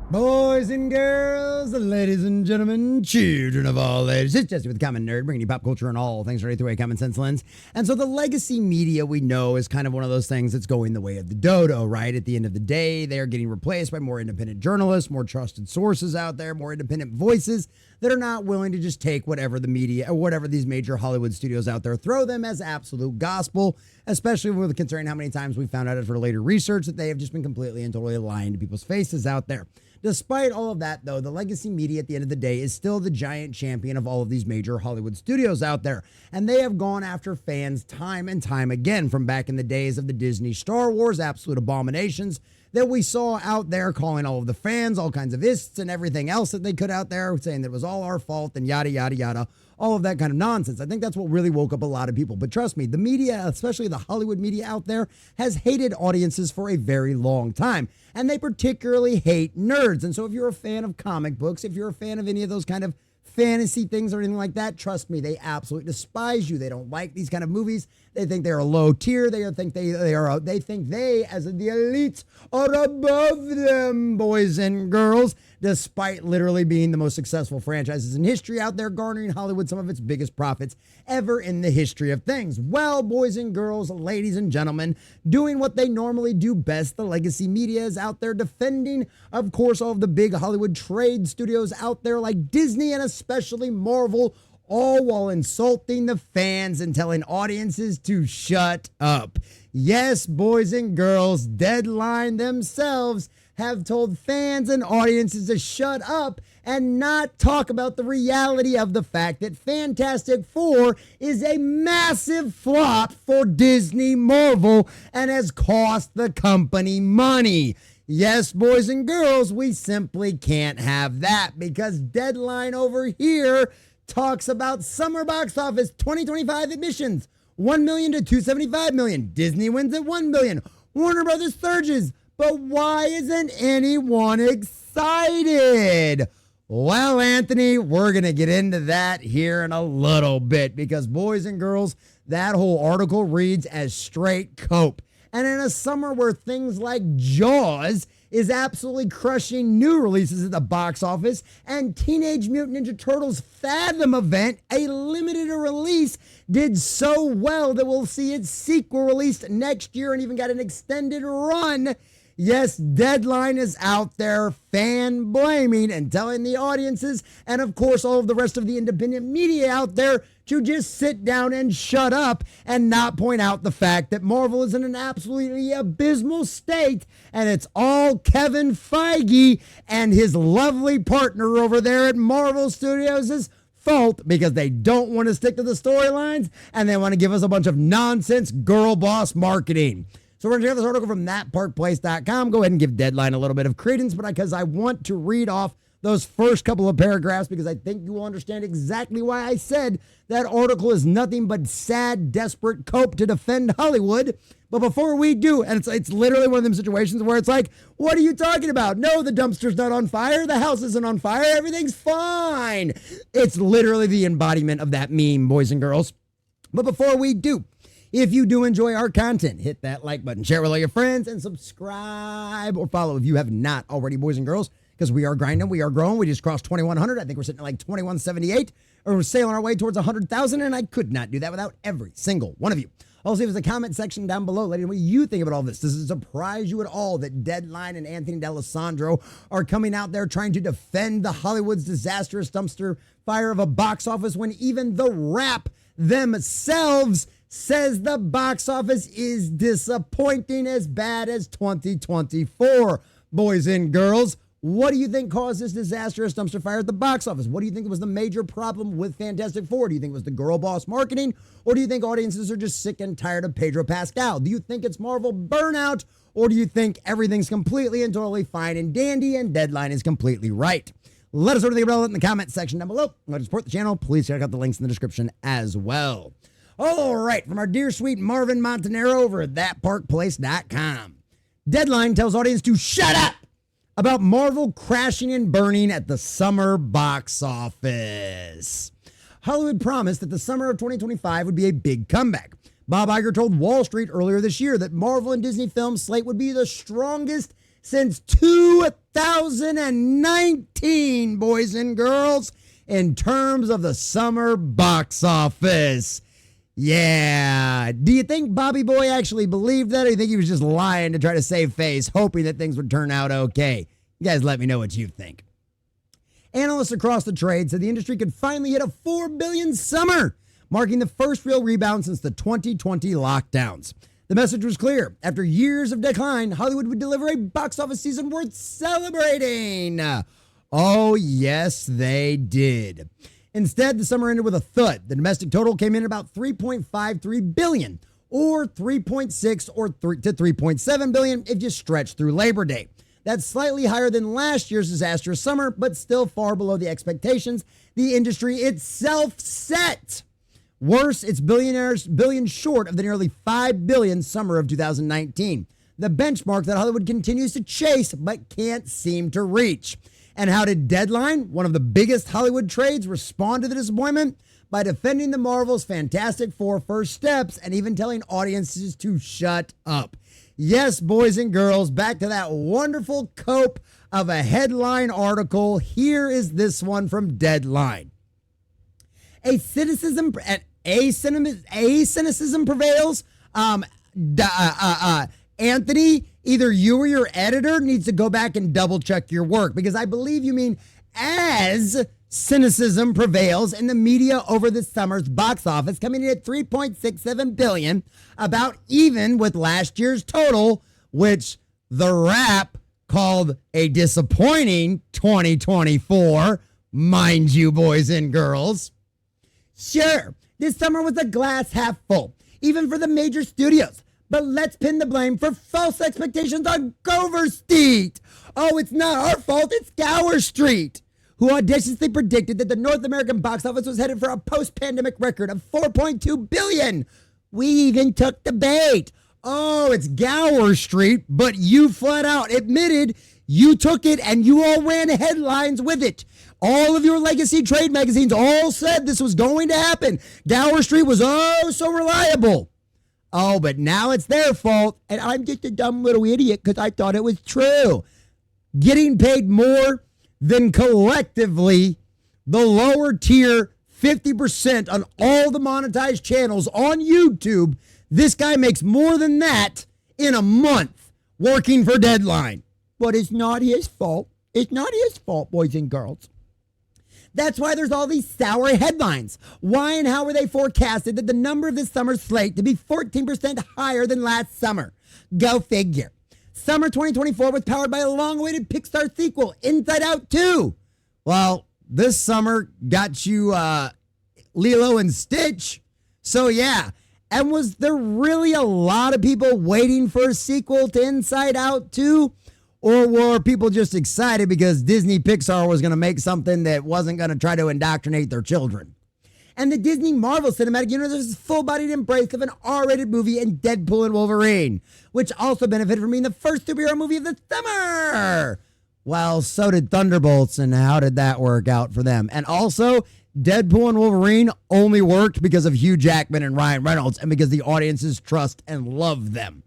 Boys and girls, ladies and gentlemen, children of all ages, it's Jesse with the Common Nerd, bringing you pop culture and all things right through a common sense lens. And so the legacy media we know is kind of one of those things that's going the way of the dodo, right? At the end of the day, they are getting replaced by more independent journalists, more trusted sources out there, more independent voices that are not willing to just take whatever the media or whatever these major Hollywood studios out there throw them as absolute gospel, especially with considering how many times we found out after later research that they have just been completely and totally lying to people's faces out there. Despite all of that, though, the legacy media at the end of the day is still the giant champion of all of these major Hollywood studios out there. And they have gone after fans time and time again, from back in the days of the Disney Star Wars absolute abominations that we saw out there, calling all of the fans all kinds of ists and everything else that they could out there, saying that it was all our fault and yada, yada, yada, all of that kind of nonsense. I think that's what really woke up a lot of people. But trust me, the media, especially the Hollywood media out there, has hated audiences for a very long time. And they particularly hate nerds. And so if you're a fan of comic books, if you're a fan of any of those kind of fantasy things or anything like that, trust me, they absolutely despise you. They don't like these kind of movies. They think they're a low tier. They think they think they, as the elites, are above them, boys and girls, despite literally being the most successful franchises in history out there, garnering Hollywood some of its biggest profits ever in the history of things. Well, boys and girls, ladies and gentlemen, doing what they normally do best, the legacy media is out there defending, of course, all of the big Hollywood trade studios out there like Disney and especially Marvel, all while insulting the fans and telling audiences to shut up. Yes, boys and girls, Deadline themselves have told fans and audiences to shut up and not talk about the reality of the fact that Fantastic Four is a massive flop for Disney Marvel and has cost the company money. Yes, boys and girls, we simply can't have that because Deadline over here talks about summer box office 2025 admissions, 1 million to 275 million. Disney wins at 1 billion. Warner Brothers surges. But why isn't anyone excited? Well, Anthony, we're going to get into that here in a little bit because, boys and girls, that whole article reads as straight cope. And in a summer where things like Jaws is absolutely crushing new releases at the box office, and Teenage Mutant Ninja Turtles Fathom event, a limited release, did so well that we'll see its sequel released next year and even got an extended run. Yes, Deadline is out there fan blaming and telling the audiences and, of course, all of the rest of the independent media out there to just sit down and shut up and not point out the fact that Marvel is in an absolutely abysmal state and it's all Kevin Feige and his lovely partner over there at Marvel Studios' fault because they don't want to stick to the storylines and they want to give us a bunch of nonsense girl boss marketing. So we're going to check out this article from thatparkplace.com. Go ahead and give Deadline a little bit of credence, but because I want to read off those first couple of paragraphs because I think you will understand exactly why I said that article is nothing but sad, desperate cope to defend Hollywood. But before we do, and it's literally one of them situations where it's like, what are you talking about? No, the dumpster's not on fire. The house isn't on fire. Everything's fine. It's literally the embodiment of that meme, boys and girls. But before we do, if you do enjoy our content, hit that like button, share with all your friends, and subscribe or follow if you have not already, boys and girls, because we are grinding, we are growing. We just crossed 2,100. I think we're sitting at like 2,178, or we're sailing our way towards 100,000, and I could not do that without every single one of you. Also, leave us a comment section down below letting me know what you think about all this. Does it surprise you at all that Deadline and Anthony D'Alessandro are coming out there trying to defend the Hollywood's disastrous dumpster fire of a box office when even the Wrap themselves says the box office is disappointing as bad as 2024? Boys and girls, what do you think caused this disastrous dumpster fire at the box office? What do you think was the major problem with Fantastic Four? Do you think it was the girl boss marketing? Or do you think audiences are just sick and tired of Pedro Pascal? Do you think it's Marvel burnout? Or do you think everything's completely and totally fine and dandy and Deadline is completely right? Let us know what you think about it in the comment section down below. Want to support the channel? Please check out the links in the description as well. All right, from our dear sweet Marvin Montanaro over at thatparkplace.com. Deadline tells audience to shut up about Marvel crashing and burning at the summer box office. Hollywood promised that the summer of 2025 would be a big comeback. Bob Iger told Wall Street earlier this year that Marvel and Disney film slate would be the strongest since 2019, boys and girls, in terms of the summer box office. Yeah. Do you think Bobby Boy actually believed that, or do you think he was just lying to try to save face, hoping that things would turn out okay? You guys let me know what you think. Analysts across the trade said the industry could finally hit a $4 billion summer, marking the first real rebound since the 2020 lockdowns. The message was clear. After years of decline, Hollywood would deliver a box office season worth celebrating. Oh, yes, they did. Instead, the summer ended with a thud. The domestic total came in at about $3.53 billion, or 3.6 or 3 to 3.7 billion if you stretch through Labor Day. That's slightly higher than last year's disastrous summer, but still far below the expectations the industry itself set. Worse, it's billions short of the nearly $5 billion summer of 2019, the benchmark that Hollywood continues to chase but can't seem to reach. And how did Deadline, one of the biggest Hollywood trades, respond to the disappointment? By defending the Marvel's Fantastic Four first steps and even telling audiences to shut up. Yes, boys and girls, back to that wonderful cope of a headline article. Here is this one from Deadline. Cynicism prevails. Anthony, either you or your editor needs to go back and double check your work, because I believe you mean as cynicism prevails in the media over the summer's box office, coming in at $3.67 billion, about even with last year's total, which The Wrap called a disappointing 2024, mind you, boys and girls. Sure, this summer was a glass half full, even for the major studios. But let's pin the blame for false expectations on Gover Street. Oh, it's not our fault, it's Gower Street, who audaciously predicted that the North American box office was headed for a post-pandemic record of $4.2 billion. We even took the bait. Oh, it's Gower Street, but you flat out admitted you took it and you all ran headlines with it. All of your legacy trade magazines all said this was going to happen. Gower Street was oh so reliable. Oh, but now it's their fault, and I'm just a dumb little idiot because I thought it was true. Getting paid more than collectively the lower tier 50% on all the monetized channels on YouTube. This guy makes more than that in a month working for Deadline. But it's not his fault. It's not his fault, boys and girls. That's why there's all these sour headlines. Why and how were they forecasted that the number of this summer's slate to be 14% higher than last summer? Go figure. Summer 2024 was powered by a long-awaited Pixar sequel, Inside Out 2. Well, this summer got you Lilo and Stitch. So yeah, and was there really a lot of people waiting for a sequel to Inside Out 2? Or were people just excited because Disney Pixar was going to make something that wasn't going to try to indoctrinate their children? And the Disney Marvel Cinematic Universe is a full-bodied embrace of an R-rated movie in Deadpool and Wolverine, which also benefited from being the first superhero movie of the summer. Well, so did Thunderbolts, and how did that work out for them? And also, Deadpool and Wolverine only worked because of Hugh Jackman and Ryan Reynolds and because the audiences trust and love them.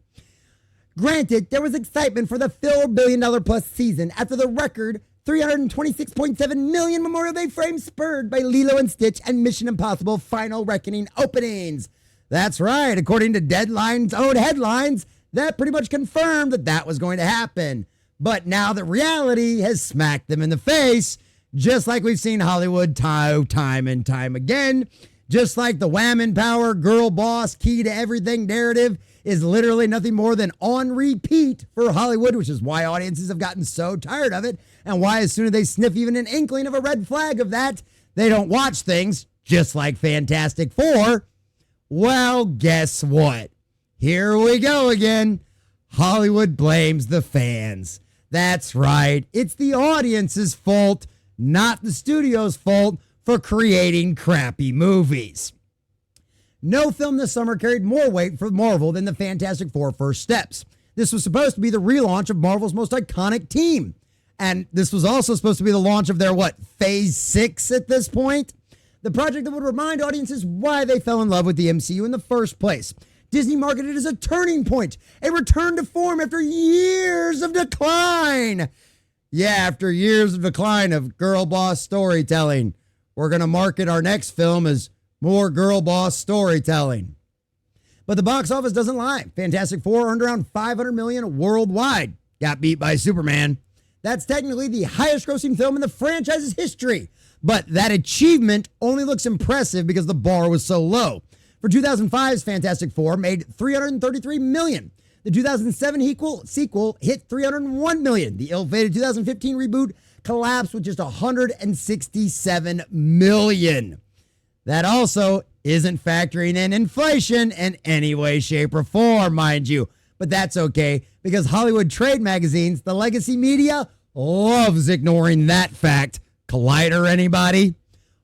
Granted, there was excitement for the $4 billion plus season after the record $326.7 million Memorial Day frame spurred by Lilo and Stitch and Mission Impossible Final Reckoning openings. That's right, according to Deadline's own headlines, that pretty much confirmed that that was going to happen. But now that reality has smacked them in the face, just like we've seen Hollywood time and time again, just like the wham in power, girl boss, key to everything narrative is literally nothing more than on repeat for Hollywood, which is why audiences have gotten so tired of it, and why as soon as they sniff even an inkling of a red flag of that, they don't watch things, just like Fantastic Four. Well, guess what? Here we go again. Hollywood blames the fans. That's right. It's the audience's fault, not the studio's fault, for creating crappy movies. No film this summer carried more weight for Marvel than the Fantastic Four First Steps. This was supposed to be the relaunch of Marvel's most iconic team. And this was also supposed to be the launch of their, Phase 6 at this point? The project that would remind audiences why they fell in love with the MCU in the first place. Disney marketed it as a turning point, a return to form after years of decline. Yeah, after years of decline of girl boss storytelling, we're going to market our next film as more girl boss storytelling. But the box office doesn't lie. Fantastic Four earned around $500 million worldwide. Got beat by Superman. That's technically the highest grossing film in the franchise's history. But that achievement only looks impressive because the bar was so low. For 2005's Fantastic Four made $333 million. The 2007 sequel hit $301 million. The ill-fated 2015 reboot collapsed with just $167 million. That also isn't factoring in inflation in any way, shape, or form, mind you. But that's okay, because Hollywood trade magazines, the legacy media, loves ignoring that fact. Collider, anybody?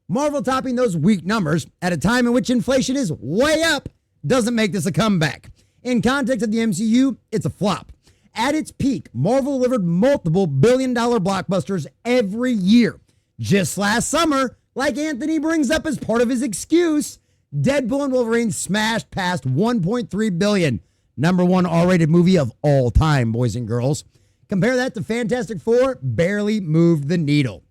Marvel topping those weak numbers at a time in which inflation is way up doesn't make this a comeback. In context of the MCU, it's a flop. At its peak, Marvel delivered multiple billion-dollar blockbusters every year. Just last summer, like Anthony brings up as part of his excuse, Deadpool and Wolverine smashed past $1.3 billion. Number one R-rated movie of all time, boys and girls. Compare that to Fantastic Four, barely moved the needle.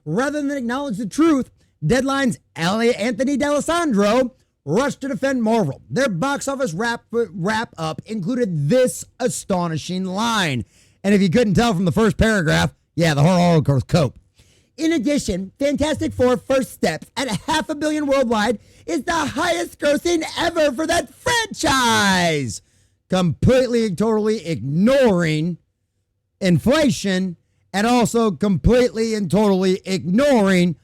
Rather than acknowledge the truth, Deadline's Anthony D'Alessandro rushed to defend Marvel. Their box office wrap up included this astonishing line. And if you couldn't tell from the first paragraph, yeah, the horror course cope. In addition, Fantastic Four First Steps at $500 million worldwide is the highest grossing ever for that franchise. Completely and totally ignoring inflation and also completely and totally ignoring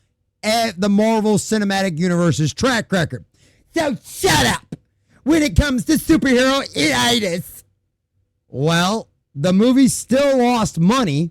the Marvel Cinematic Universe's track record. So shut up when it comes to superhero-itis. Well, the movie still lost money.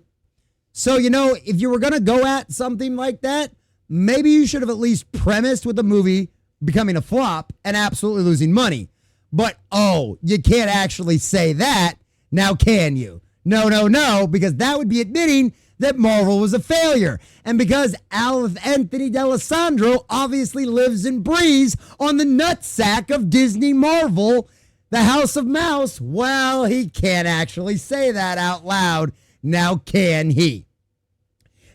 So, if you were going to go at something like that, maybe you should have at least premised with the movie becoming a flop and absolutely losing money. But, you can't actually say that. Now, can you? No, because that would be admitting that Marvel was a failure. And because Anthony D'Alessandro obviously lives and breathes on the nutsack of Disney Marvel, the House of Mouse, well, he can't actually say that out loud. Now can he?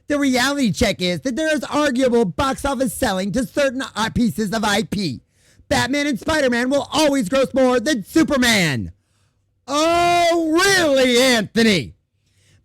The reality check is that there is arguable box office selling to certain pieces of IP. Batman and Spider-Man will always gross more than Superman. Oh, really, Anthony?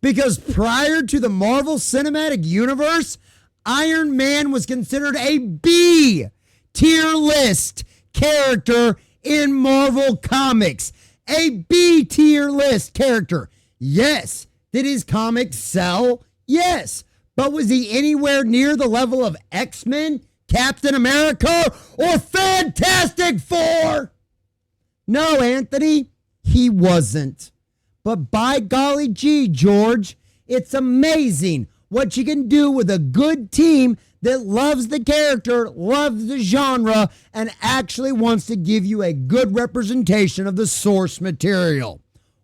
Because prior to the Marvel Cinematic Universe, Iron Man was considered a B-tier list character in Marvel Comics. A B-tier list character. Yes. Did his comics sell? Yes. But was he anywhere near the level of X-Men, Captain America, or Fantastic Four? No, Anthony, he wasn't. But by golly gee, George, it's amazing what you can do with a good team that loves the character, loves the genre, and actually wants to give you a good representation of the source material.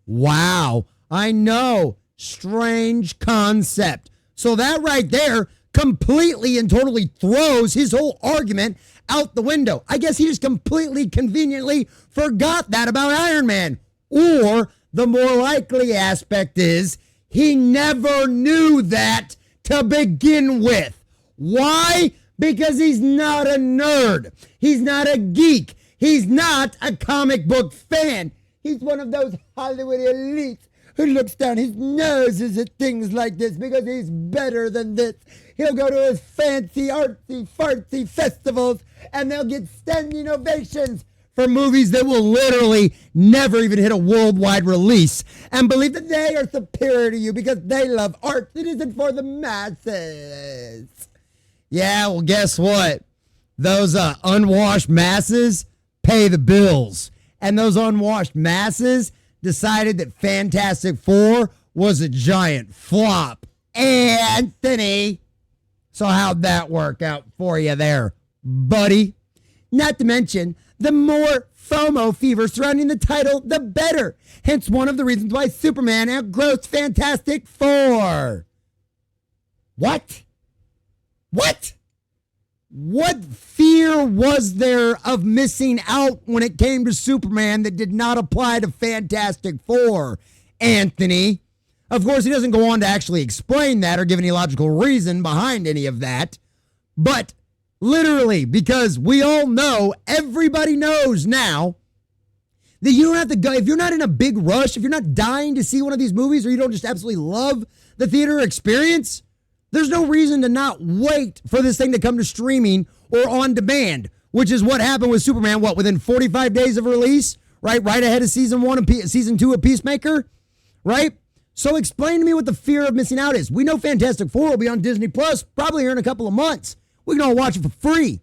Wow, I know. Strange concept. So that right there completely and totally throws his whole argument out the window. I guess he just completely conveniently forgot that about Iron Man. Or the more likely aspect is he never knew that to begin with. Why? Because he's not a nerd. He's not a geek. He's not a comic book fan. He's one of those Hollywood elites who looks down his noses at things like this because he's better than this. He'll go to his fancy, artsy, fartsy festivals and they'll get standing ovations for movies that will literally never even hit a worldwide release and believe that they are superior to you because they love art that isn't for the masses. Yeah, well, guess what? Those unwashed masses pay the bills. And those unwashed masses decided that Fantastic Four was a giant flop. Anthony. So how'd that work out for you there, buddy? Not to mention, the more FOMO fever surrounding the title, the better. Hence one of the reasons why Superman outgrossed Fantastic Four. What? What fear was there of missing out when it came to Superman that did not apply to Fantastic Four, Anthony? Of course, he doesn't go on to actually explain that or give any logical reason behind any of that. But literally, because we all know, everybody knows now, that you don't have to go, if you're not in a big rush, if you're not dying to see one of these movies, or you don't just absolutely love the theater experience, there's no reason to not wait for this thing to come to streaming or on demand, which is what happened with Superman, within 45 days of release, right? Right ahead of season 1 and season 2 of Peacemaker, right? So explain to me what the fear of missing out is. We know Fantastic Four will be on Disney Plus probably here in a couple of months. We can all watch it for free.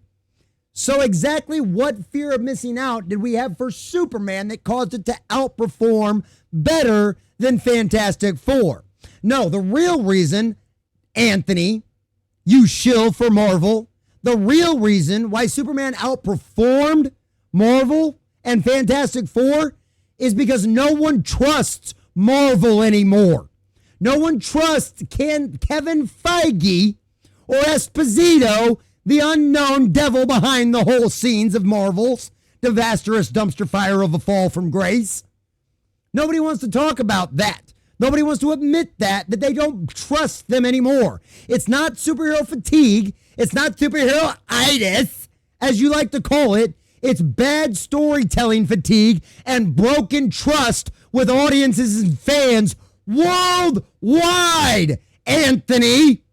So exactly what fear of missing out did we have for Superman that caused it to outperform better than Fantastic Four? No, the real reason, Anthony, you shill for Marvel, the real reason why Superman outperformed Marvel and Fantastic Four is because no one trusts Marvel anymore. No one trusts Kevin Feige or Esposito, the unknown devil behind the whole scenes of Marvel's disastrous dumpster fire of a fall from grace. Nobody wants to talk about that. Nobody wants to admit that they don't trust them anymore. It's not superhero fatigue. It's not superhero-itis, as you like to call it. It's bad storytelling fatigue and broken trust with audiences and fans worldwide, Anthony.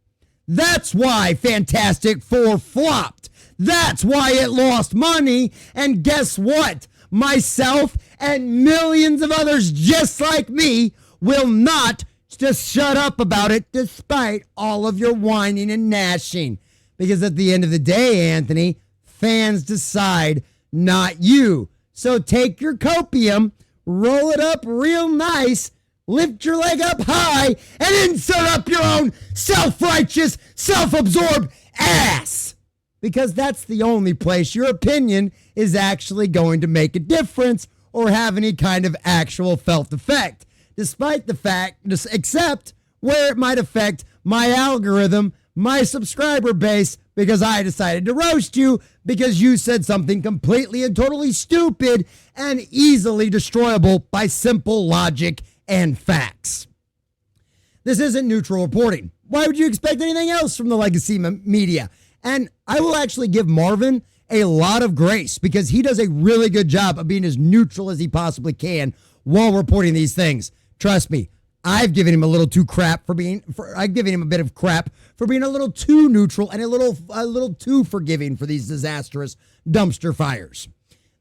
That's why Fantastic Four flopped. That's why it lost money. And guess what? Myself and millions of others just like me will not just shut up about it despite all of your whining and gnashing. Because at the end of the day, Anthony, fans decide, not you. So take your copium, roll it up real nice, lift your leg up high, and insert up your own self-righteous, self-absorbed ass. Because that's the only place your opinion is actually going to make a difference or have any kind of actual felt effect. Despite the fact, except where it might affect my algorithm, my subscriber base, because I decided to roast you because you said something completely and totally stupid and easily destroyable by simple logic and facts. This isn't neutral reporting. Why would you expect anything else from the legacy media? And I will actually give Marvin a lot of grace because he does a really good job of being as neutral as he possibly can while reporting these things. Trust me, I've given him a little too crap I've given him a bit of crap for being a little too neutral and a little too forgiving for these disastrous dumpster fires.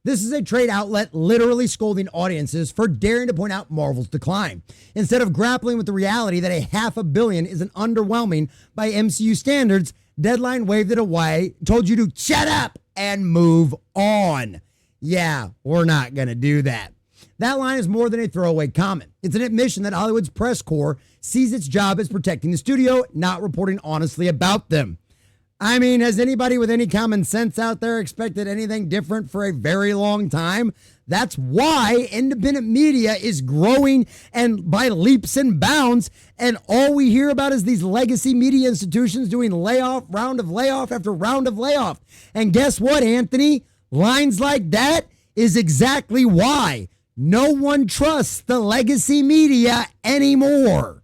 This is a trade outlet literally scolding audiences for daring to point out Marvel's decline. Instead of grappling with the reality that $500 million is an underwhelming by MCU standards, Deadline waved it away, told you to shut up and move on. Yeah, we're not going to do that. That line is more than a throwaway comment. It's an admission that Hollywood's press corps sees its job as protecting the studio, not reporting honestly about them. I mean, has anybody with any common sense out there expected anything different for a very long time? That's why independent media is growing and by leaps and bounds, and all we hear about is these legacy media institutions doing round of layoff after round of layoff. And guess what, Anthony? Lines like that is exactly why no one trusts the legacy media anymore.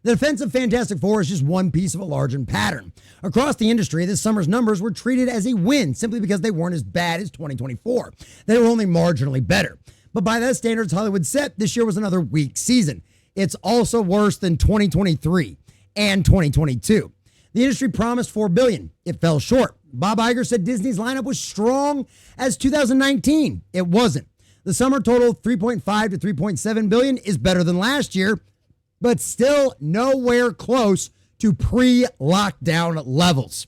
The defense of Fantastic Four is just one piece of a larger pattern. Across the industry, this summer's numbers were treated as a win simply because they weren't as bad as 2024. They were only marginally better. But by that standards Hollywood set, this year was another weak season. It's also worse than 2023 and 2022. The industry promised $4 billion. It fell short. Bob Iger said Disney's lineup was strong as 2019. It wasn't. The summer total, $3.5 to $3.7 billion, is better than last year, but still nowhere close to pre-lockdown levels.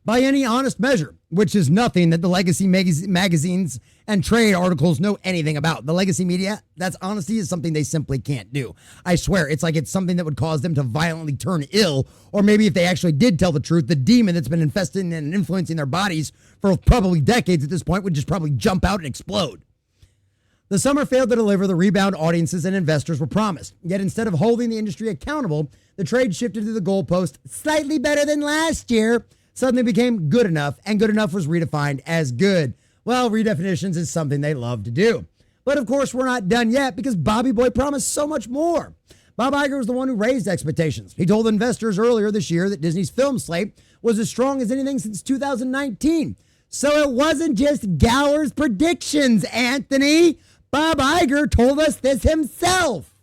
By any honest measure, which is nothing that the legacy magazines and trade articles know anything about. The legacy media, that's honesty is something they simply can't do. I swear, it's like it's something that would cause them to violently turn ill, or maybe if they actually did tell the truth, the demon that's been infesting and influencing their bodies for probably decades at this point would just probably jump out and explode. The summer failed to deliver the rebound audiences and investors were promised. Yet instead of holding the industry accountable, the trade shifted to the goalpost slightly better than last year, suddenly became good enough, and good enough was redefined as good. Well, redefinitions is something they love to do. But of course, we're not done yet because Bobby Boy promised so much more. Bob Iger was the one who raised expectations. He told investors earlier this year that Disney's film slate was as strong as anything since 2019. So it wasn't just Gower's predictions, Anthony. Bob Iger told us this himself.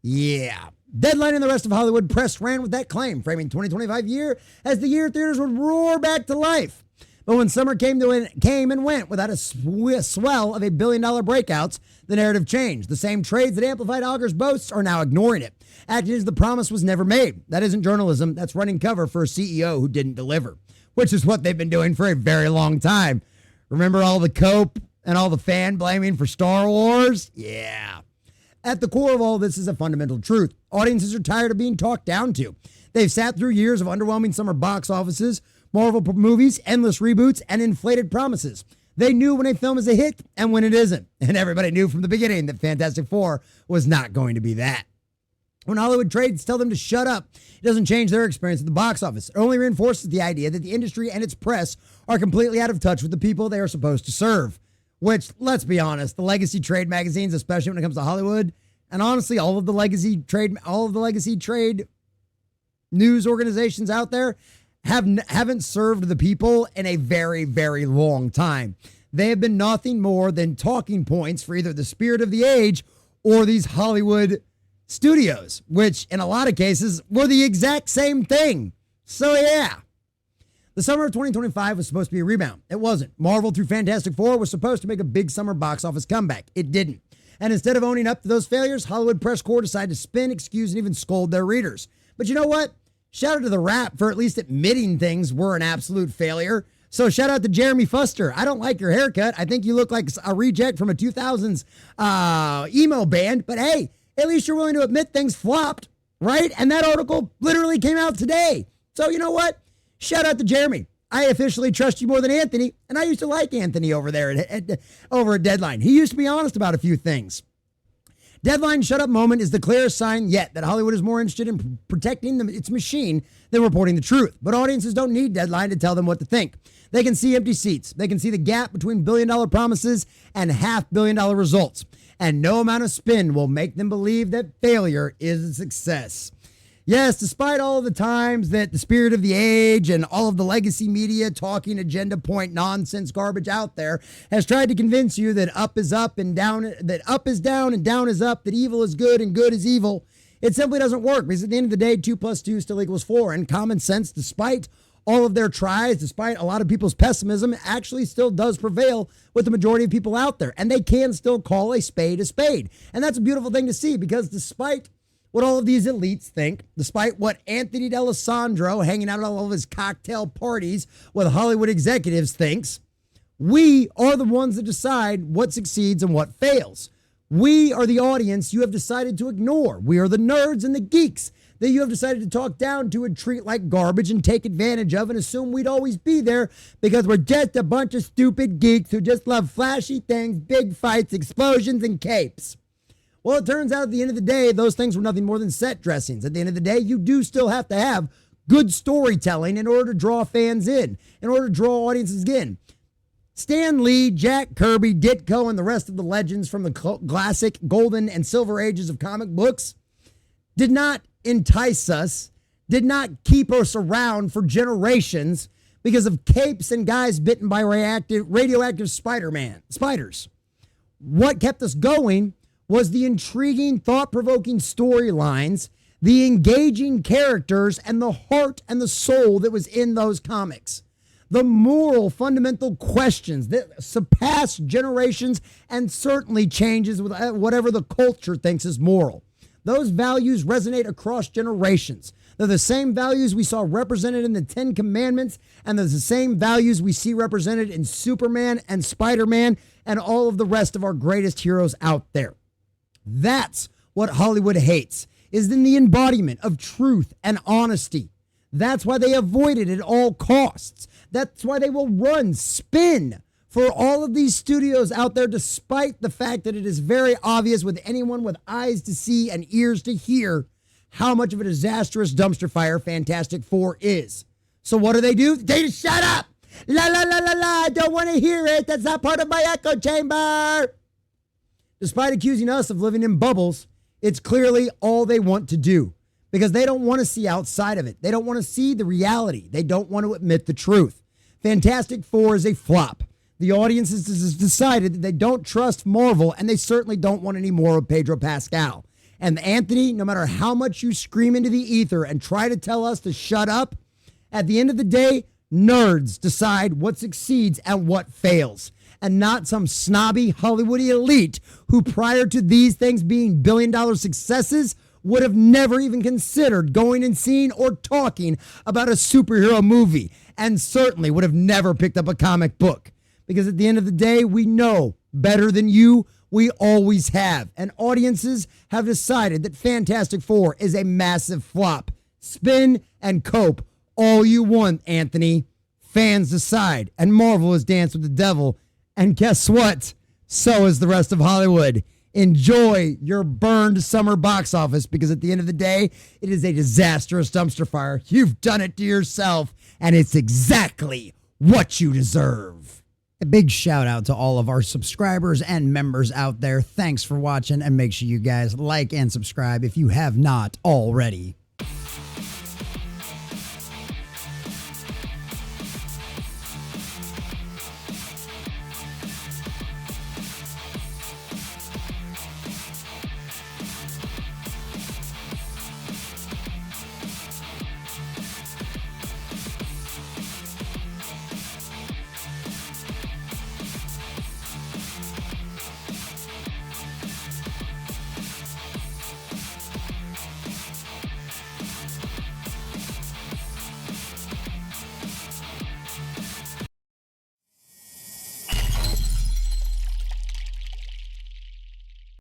Yeah. Deadline and the rest of Hollywood press ran with that claim, framing 2025 year as the year theaters would roar back to life. But when summer came and went without a swell of $1 billion breakouts, the narrative changed. The same trades that amplified Iger's boasts are now ignoring it, acting as the promise was never made. That isn't journalism. That's running cover for a CEO who didn't deliver, which is what they've been doing for a very long time. Remember all the cope and all the fan blaming for Star Wars? Yeah. At the core of all this is a fundamental truth. Audiences are tired of being talked down to. They've sat through years of underwhelming summer box offices, Marvel movies, endless reboots, and inflated promises. They knew when a film is a hit and when it isn't. And everybody knew from the beginning that Fantastic Four was not going to be that. When Hollywood trades tell them to shut up, it doesn't change their experience at the box office. It only reinforces the idea that the industry and its press are completely out of touch with the people they are supposed to serve. Which, let's be honest, the legacy trade magazines, especially when it comes to Hollywood, and honestly, all of the legacy trade news organizations out there haven't served the people in a very, very long time. They have been nothing more than talking points for either the spirit of the age or these Hollywood studios, which in a lot of cases were the exact same thing. So yeah. The summer of 2025 was supposed to be a rebound. It wasn't. Marvel through Fantastic Four was supposed to make a big summer box office comeback. It didn't. And instead of owning up to those failures, Hollywood press corps decided to spin, excuse, and even scold their readers. But you know what? Shout out to the Wrap for at least admitting things were an absolute failure. So shout out to Jeremy Fuster. I don't like your haircut. I think you look like a reject from a 2000s emo band. But hey, at least you're willing to admit things flopped, right? And that article literally came out today. So you know what? Shout out to Jeremy. I officially trust you more than Anthony. And I used to like Anthony over there over at Deadline. He used to be honest about a few things. Deadline's shut up moment is the clearest sign yet that Hollywood is more interested in protecting its machine than reporting the truth. But audiences don't need Deadline to tell them what to think. They can see empty seats. They can see the gap between billion-dollar promises and half-billion-dollar results. And no amount of spin will make them believe that failure is a success. Yes, despite all of the times that the spirit of the age and all of the legacy media talking agenda point nonsense garbage out there has tried to convince you that up is up and down, that up is down and down is up, that evil is good and good is evil, it simply doesn't work because at the end of the day, 2 + 2 still equals 4. And common sense, despite all of their tries, despite a lot of people's pessimism, actually still does prevail with the majority of people out there. And they can still call a spade a spade. And that's a beautiful thing to see because despite what all of these elites think, despite what Anthony D'Alessandro hanging out at all of his cocktail parties with Hollywood executives thinks, we are the ones that decide what succeeds and what fails. We are the audience you have decided to ignore. We are the nerds and the geeks that you have decided to talk down to and treat like garbage and take advantage of and assume we'd always be there because we're just a bunch of stupid geeks who just love flashy things, big fights, explosions, and capes. Well, it turns out at the end of the day, those things were nothing more than set dressings. At the end of the day, you do still have to have good storytelling in order to draw fans in order to draw audiences in. Stan Lee, Jack Kirby, Ditko, and the rest of the legends from the classic golden and silver ages of comic books did not entice us, did not keep us around for generations because of capes and guys bitten by radioactive spiders. What kept us going was the intriguing, thought-provoking storylines, the engaging characters, and the heart and the soul that was in those comics. The moral, fundamental questions that surpass generations and certainly changes with whatever the culture thinks is moral. Those values resonate across generations. They're the same values we saw represented in the 10 Commandments, and they're the same values we see represented in Superman and Spider-Man and all of the rest of our greatest heroes out there. That's what Hollywood hates, is in the embodiment of truth and honesty. That's why they avoid it at all costs. That's why they will run spin for all of these studios out there, despite the fact that it is very obvious with anyone with eyes to see and ears to hear how much of a disastrous dumpster fire Fantastic Four is. So what do? They just shut up. La, la, la, la, la. I don't want to hear it. That's not part of my echo chamber. Despite accusing us of living in bubbles, it's clearly all they want to do because they don't want to see outside of it. They don't want to see the reality. They don't want to admit the truth. Fantastic Four is a flop. The audience has decided that they don't trust Marvel, and they certainly don't want any more of Pedro Pascal. And Anthony, no matter how much you scream into the ether and try to tell us to shut up, at the end of the day, nerds decide what succeeds and what fails, and not some snobby Hollywood elite who, prior to these things being billion-dollar successes, would have never even considered going and seeing or talking about a superhero movie, and certainly would have never picked up a comic book. Because at the end of the day, we know better than you. We always have. And audiences have decided that Fantastic Four is a massive flop. Spin and cope all you want, Anthony. Fans decide. And Marvel has danced with the devil. And guess what? So is the rest of Hollywood. Enjoy your burned summer box office, because at the end of the day, it is a disastrous dumpster fire. You've done it to yourself, and it's exactly what you deserve. A big shout out to all of our subscribers and members out there. Thanks for watching, and make sure you guys like and subscribe if you have not already.